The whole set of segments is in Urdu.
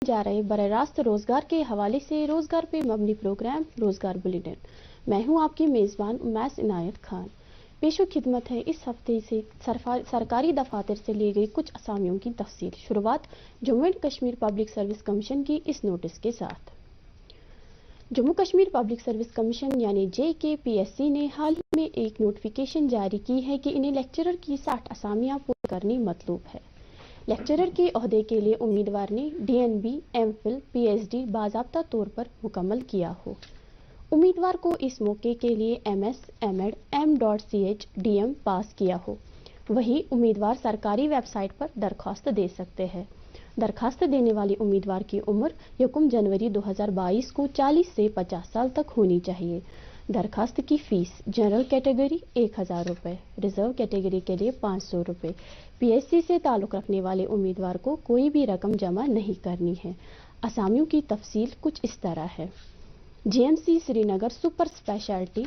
جا رہے براہ راست روزگار کے حوالے سے روزگار پہ مبنی پروگرام روزگار بلیٹن۔ میں ہوں آپ کی میزبان امیس عنایت خان۔ پیش و خدمت ہے اس ہفتے سے سرکاری دفاتر سے لی گئی کچھ اسامیوں کی تفصیل۔ شروعات Jammu and Kashmir public service commission کی اس نوٹس کے ساتھ۔ Jammu Kashmir public service commission یعنی JKPSC نے حال ہی میں ایک نوٹیفیکیشن جاری کی ہے کہ انہیں لیکچرر کی 60 اسامیاں پور کرنی مطلوب ہے۔ لیکچرر کے عہدے کے لیے امیدوار نے DNB، MPhil، PhD باضابطہ طور پر مکمل کیا ہو۔ امیدوار کو اس موقع کے لیے MS، MD، M.Ch، DM پاس کیا ہو۔ وہی امیدوار سرکاری ویب سائٹ پر درخواست دے سکتے ہیں۔ درخواست دینے والی امیدوار کی عمر 1 جنوری 2022 کو 40 سے 50 سال تک ہونی چاہیے۔ درخواست کی فیس جنرل کیٹیگری 1000 روپے، ریزرو کیٹیگری کے لیے 500 روپے۔ PSC سے تعلق رکھنے والے امیدوار کو کوئی بھی رقم جمع نہیں کرنی ہے۔ اسامیوں کی تفصیل کچھ اس طرح ہے۔ GMC Srinagar super specialty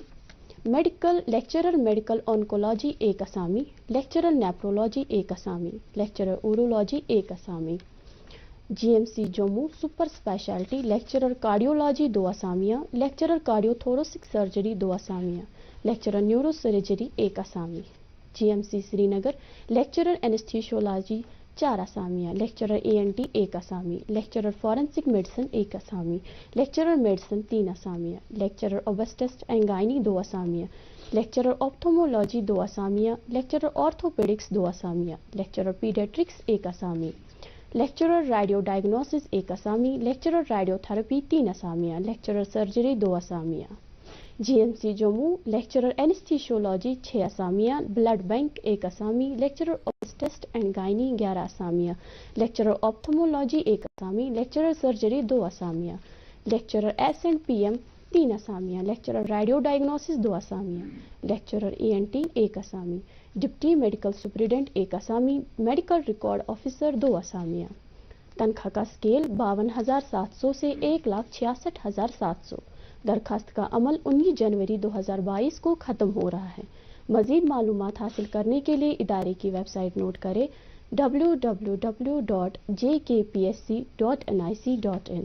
medical lecturer medical oncology 1 اسامی، لیکچرر نیپرولوجی 1 اسامی، لیکچرر اورولوجی 1 اسامی۔ GMC Jammu super specialty lecturer cardiology 2 اسامیاں، لیکچرر کارڈیو تھوراسک سرجری 2 اسامیاں، لیکچرر نیورو سرجری 1 اسامی۔ GMC Srinagar lecturer anaesthesiology 4 اسامیاں، لیکچرر ENT 1 اسامی، لیکچرر فورینسک میڈیسن 1 اسامی، لیکچرر میڈیسن 3 اسامیاں، لیکچرر اوبسٹسٹ اینڈ گائنی 2 اسامیاں، لیکچرر آپتھالمولوجی 2 اسامیاں، لیکچرر آرتھوپیڈکس 2 اسامیاں، لیکچرر پیڈیاٹرکس 1 اسامی، لیکچرر ریڈیو ڈائگنوسس 1 اسامی، لیکچرر ریڈیو تھراپی 3 اسامیاں، لیکچرر سرجری 2 اسامیاں۔ GMC جموں لیکچرر اینستھیشیولوجی 6 اسامیاں، بلڈ بینک 1 اسامی، لیکچرر اوبسٹسٹ اینڈ گائنی 11 اسامیاں، لیکچرر آپتھالمولوجی 1 اسامی، لیکچرر سرجری 2 اسامیاں، لیکچرر S&PM 3 اسامیاں، لیکچرر ریڈیو ڈائگنوسس 2 اسامیاں، لیکچرر ENT 1 اسامی، ڈپٹی میڈیکل سپرنٹینڈنٹ 1 اسامی، میڈیکل ریکارڈ آفیسر 2 اسامیاں۔ تنخواہ کا اسکیل 52,700 سے 1,66,700۔ درخواست کا عمل 19 جنوری 2022 کو ختم ہو رہا ہے۔ مزید معلومات حاصل کرنے کے لیے ادارے کی ویب سائٹ نوٹ کریں www.jkpsc.nic.in۔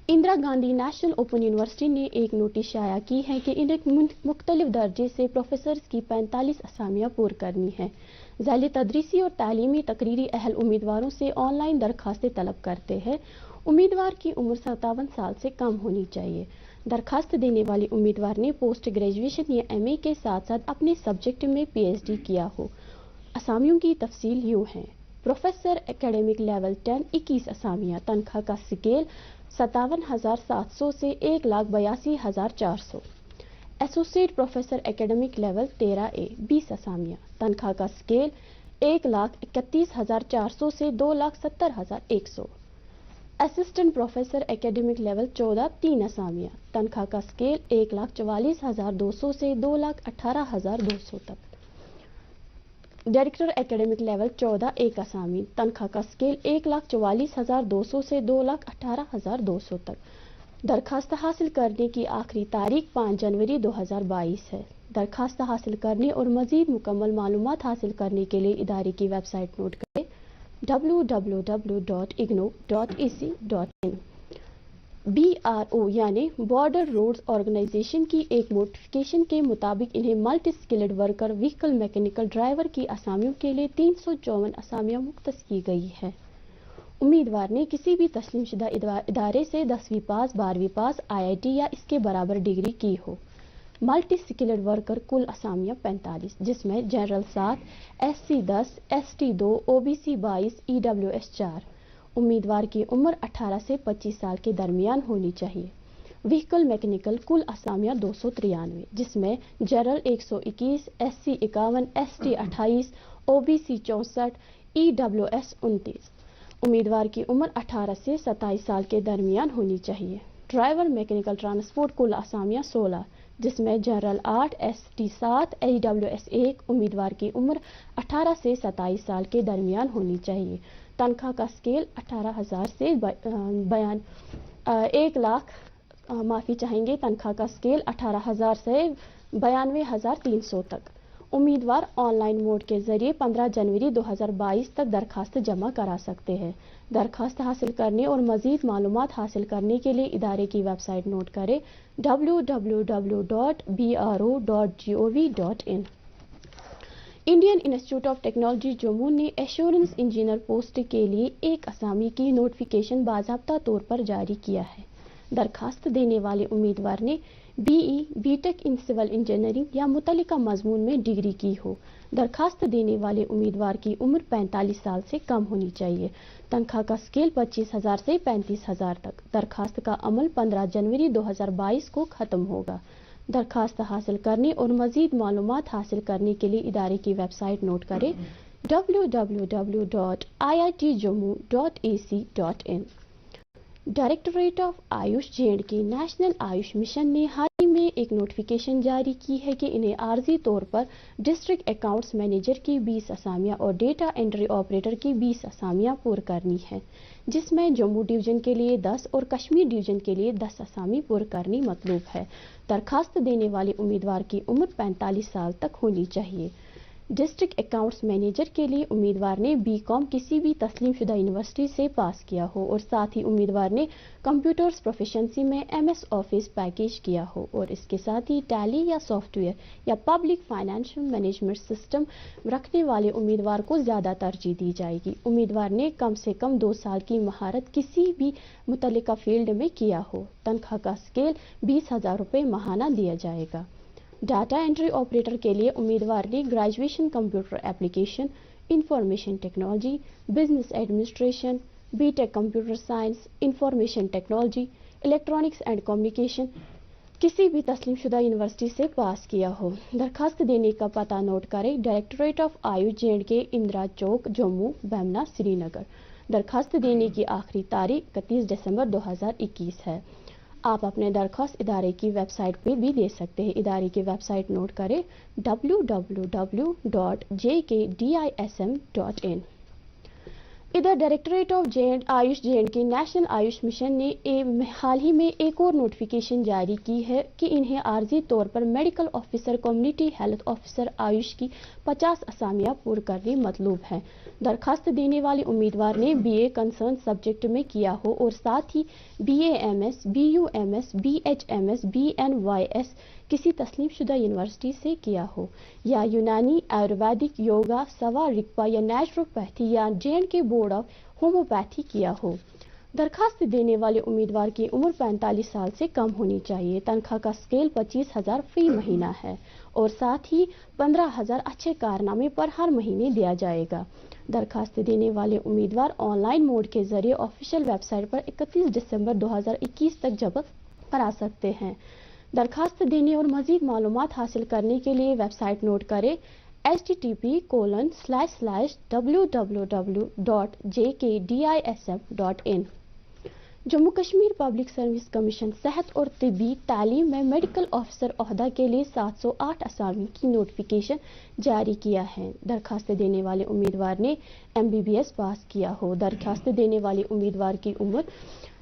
Indira Gandhi national open university نے ایک نوٹس شائع کی ہے کہ انہیں مختلف درجے سے پروفیسرز کی 45 اسامیاں پور کرنی ہیں۔ ذیل تدریسی اور تعلیمی تقریری اہل امیدواروں سے آن لائن درخواستیں طلب کرتے ہیں۔ امیدوار کی عمر 57 سال سے کم ہونی چاہیے۔ درخواست دینے والے امیدوار نے پوسٹ گریجویشن یا MA کے ساتھ ساتھ اپنے سبجیکٹ میں PhD کیا ہو۔ اسامیوں کی تفصیل یوں ہیں۔ پروفیسر اکیڈمک لیول 10 21 اسامیاں، تنخواہ کا اسکیل 57,700 سے 1,82,400۔ Associate professor academic level 13A 20 اسامیاں، تنخواہ کا اسکیل 1,31,400 سے 2,70,100۔ اسسٹنٹ پروفیسر اکیڈمک لیول 14 3 اسامیاں، تنخواہ کا اسکیل 1,44,200 سے 2,18,200 تک۔ ڈائریکٹر اکیڈمک لیول 14 1 اسامی، تنخواہ کا اسکیل 1,44,200 سے 2,18,200 تک۔ درخواست حاصل کرنے کی آخری تاریخ 5 جنوری 2022 ہے۔ درخواست حاصل کرنے اور مزید مکمل معلومات حاصل کرنے کے لیے ادارے کی ویب سائٹ نوٹ کریں www.ignou.ac.in۔ BRO یعنی بارڈر روڈز آرگنائزیشن کی ایک نوٹیفیکیشن کے مطابق انہیں multi skilled worker vehicle mechanical driver کی اسامیوں کے لیے 354 اسامیاں مختص کی گئی ہے۔ امیدوار نے کسی بھی تسلیم شدہ ادارے سے 10ویں پاس، 12ویں پاس، IIT یا اس کے برابر ڈگری کی ہو۔ ملٹی اسکلڈ ورکر کل اسامیاں 45، جس میں general 7، SC 10، ST 2، OBC 22، EWS 4۔ امیدوار کی عمر 18 سے 25 سال کے درمیان ہونی چاہیے۔ وہیکل میکینیکل کل اسامیاں 293، جس میں general 121، SC 51، ST 28، OBC 64، EWS 29۔ امیدوار کی عمر 18 سے 27 سال کے درمیان ہونی چاہیے۔ ڈرائیور میکینیکل ٹرانسپورٹ کل اسامیاں 16، جس میں جنرل 8، ST 7، EWS 1۔ امیدوار کی عمر 18 سے 27 سال کے درمیان ہونی چاہیے۔ تنخواہ کا اسکیل 18,000 سے 18,000 سے 92,300 تک۔ امیدوار آن لائن موڈ کے ذریعے 15 جنوری 2022 تک درخواست جمع کرا سکتے ہیں۔ درخواست حاصل کرنے اور مزید معلومات حاصل کرنے کے لیے ادارے کی ویب سائٹ نوٹ کریں www.bro.gov.in۔ Indian institute of technology Jammu نے ایشورنس انجینئر پوسٹ کے لیے ایک اسامی کی نوٹیفیکیشن باضابطہ طور پر جاری کیا ہے۔ درخواست دینے والے امیدوار نے B tech in civil engineering یا متعلقہ مضمون میں ڈگری کی ہو۔ درخواست دینے والے امیدوار کی عمر 45 سال سے کم ہونی چاہیے۔ تنخواہ کا اسکیل 25,000 سے 35,000 تک۔ درخواست کا عمل 15 جنوری 2022 کو ختم ہوگا۔ درخواست حاصل کرنے اور مزید معلومات حاصل کرنے کے لیے ادارے کی ویب سائٹ نوٹ کریں www.iitjammu.ac.in۔ Directorate of AYUSH JNK national AYUSH mission نے حال ہی میں ایک نوٹیفیکیشن جاری کی ہے کہ انہیں عارضی طور پر ڈسٹرکٹ اکاؤنٹس مینیجر کی 20 اسامیاں اور ڈیٹا انٹری آپریٹر کی 20 اسامیاں پر کرنی ہیں، جس میں جموں ڈویژن کے لیے 10 اور کشمیر ڈویژن کے لیے 10 اسامی پر کرنی مطلوب ہے۔ درخواست دینے والے امیدوار کی عمر 45 سال تک ہونی چاہیے۔ ڈسٹرکٹ اکاؤنٹس مینیجر کے لیے امیدوار نے BCom کسی بھی تسلیم شدہ یونیورسٹی سے پاس کیا ہو اور ساتھ ہی امیدوار نے کمپیوٹرز پروفیشنسی میں MS آفس پیکیج کیا ہو اور اس کے ساتھ ہی ٹیلی یا سافٹ ویئر یا پبلک فائنینشل مینجمنٹ سسٹم رکھنے والے امیدوار کو زیادہ ترجیح دی جائے گی۔ امیدوار نے کم سے کم 2 سال کی مہارت کسی بھی متعلقہ فیلڈ میں کیا ہو۔ تنخواہ کا اسکیل 20,000 روپے ماہانہ دیا جائے گا۔ ڈاٹا انٹری آپریٹر کے لیے امیدوار نے graduation computer application, information technology, business administration, BTech computer science, information technology, electronics and communication کسی بھی تسلیم شدہ یونیورسٹی سے پاس کیا ہو۔ درخواست دینے کا پتہ نوٹ کریں directorate of AYUSH JNK Indira چوک جموں بیمنا سری نگر۔ درخواست دینے کی آخری تاریخ 31 دسمبر 2021 ہے۔ آپ اپنے درخواست ادارے کی ویب سائٹ پہ بھی دے سکتے ہیں۔ ادارے کی ویب سائٹ نوٹ کریں www.jkdism.in۔ ادھر directorate of AYUSH JNK national AYUSH mission نے حال ہی میں ایک اور نوٹیفیکیشن جاری کی ہے کہ انہیں عارضی طور پر medical officer community health officer AYUSH کی 50 اسامیاں پر کرنی مطلوب ہیں۔ درخواست دینے والے امیدوار نے BA کنسرن سبجیکٹ میں کیا ہو اور ساتھ ہی BAMS، BUMS، BHMS، BNYS کسی تسلیم شدہ یونیورسٹی سے کیا ہو یا یونانی، آیورویدک، یوگا، سوا رگپا یا نیچروپیتھی یا JNK بورڈ آف ہومیوپیتھی کیا ہو۔ درخواست دینے والے امیدوار کی عمر 45 سال سے کم ہونی چاہیے۔ تنخواہ کا اسکیل 25,000 فی مہینہ ہے اور ساتھ ہی 15,000 اچھے کارنامے پر ہر مہینے دیا جائے گا۔ درخواست دینے والے امیدوار آن لائن موڈ کے ذریعے آفیشیل ویب سائٹ پر 31 دسمبر 2021 تک جمع کرا سکتے ہیں۔ درخواست دینے اور مزید معلومات حاصل کرنے کے لیے ویب سائٹ نوٹ کریں http://www.jkdism.in۔ Jammu Kashmir public service commission صحت اور طبی تعلیم میں میڈیکل آفیسر عہدہ کے لیے 708 اسامی کی نوٹیفیکیشن جاری کیا ہے۔ درخواست دینے والے امیدوار نے MBBS پاس کیا ہو۔ درخواست دینے والے امیدوار کی عمر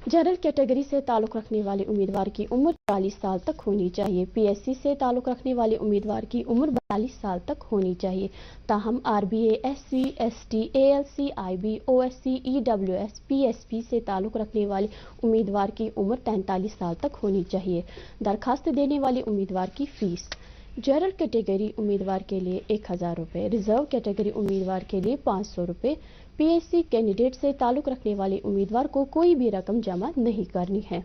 جنرل کیٹیگری سے تعلق رکھنے والے امیدوار کی عمر 40 سال تک ہونی چاہیے۔ PSC سے تعلق رکھنے والے امیدوار کی عمر 42 سال تک ہونی چاہیے۔ تاہم RBA، SC، ST، ALC، IB، OSC، EWS، PSP سے تعلق رکھنے والے امیدوار کی عمر 43 سال تک ہونی چاہیے۔ درخواست دینے والے امیدوار کی فیس جنرل کیٹیگری امیدوار کے لیے 1,000 روپے، ریزرو کیٹیگری امیدوار کے لیے 500 روپے۔ PSC کینڈیڈیٹ سے تعلق رکھنے والے امیدوار کو کوئی بھی رقم جمع نہیں کرنی ہے۔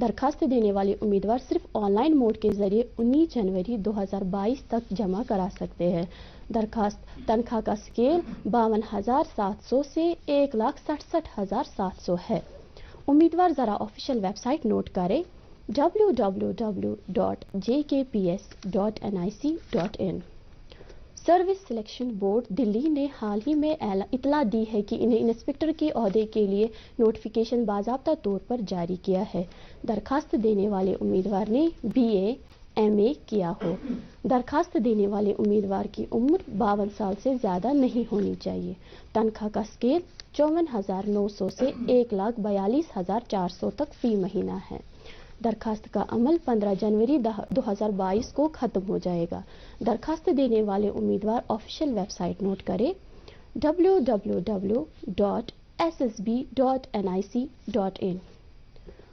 درخواست دینے والے امیدوار صرف آن لائن موڈ کے ذریعے 19 جنوری 2022 تک جمع کرا سکتے ہیں۔ درخواست تنخواہ کا اسکیل 52,700 سے 1,67,700 ہے۔ امیدوار ذرا آفیشیل ویب سائٹ نوٹ کریں www.jkps.nic.in۔ سروس سلیکشن بورڈ دلی نے حال ہی میں اطلاع دی ہے کہ انہیں انسپکٹر کے عہدے کے لیے نوٹیفیکیشن باضابطہ طور پر جاری کیا ہے۔ درخواست دینے والے امیدوار نے BA MA کیا ہو۔ درخواست دینے والے امیدوار کی عمر 52 سال سے زیادہ نہیں ہونی چاہیے۔ تنخواہ کا اسکیل 54,900 سے 1,42,400 تک فی مہینہ ہے۔ درخواست کا عمل 15 جنوری 2022 کو ختم ہو جائے گا۔ درخواست دینے والے امیدوار آفیشیل ویب سائٹ نوٹ کریں www.srcc.in۔ ssb.nic.in.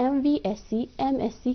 MVSc, MSc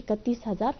31,000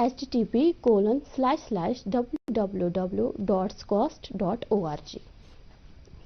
http://www.scost.org।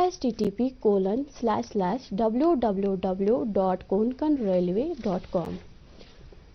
http://www.konkanrailway.com।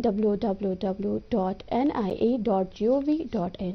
www.nia.gov.in।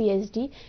PhD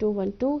212,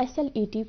SLET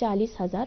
40,000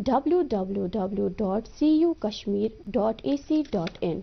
www.cukashmir.ac.in।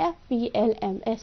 FPLMS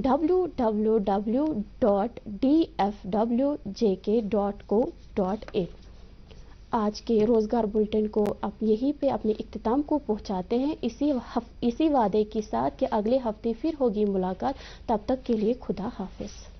www.dfwjk.co.in। آج کے روزگار بلٹن کو اب یہیں پہ اپنے اختتام کو پہنچاتے ہیں اسی وعدے کے ساتھ کہ اگلے ہفتے پھر ہوگی ملاقات. تب تک کے لیے خدا حافظ.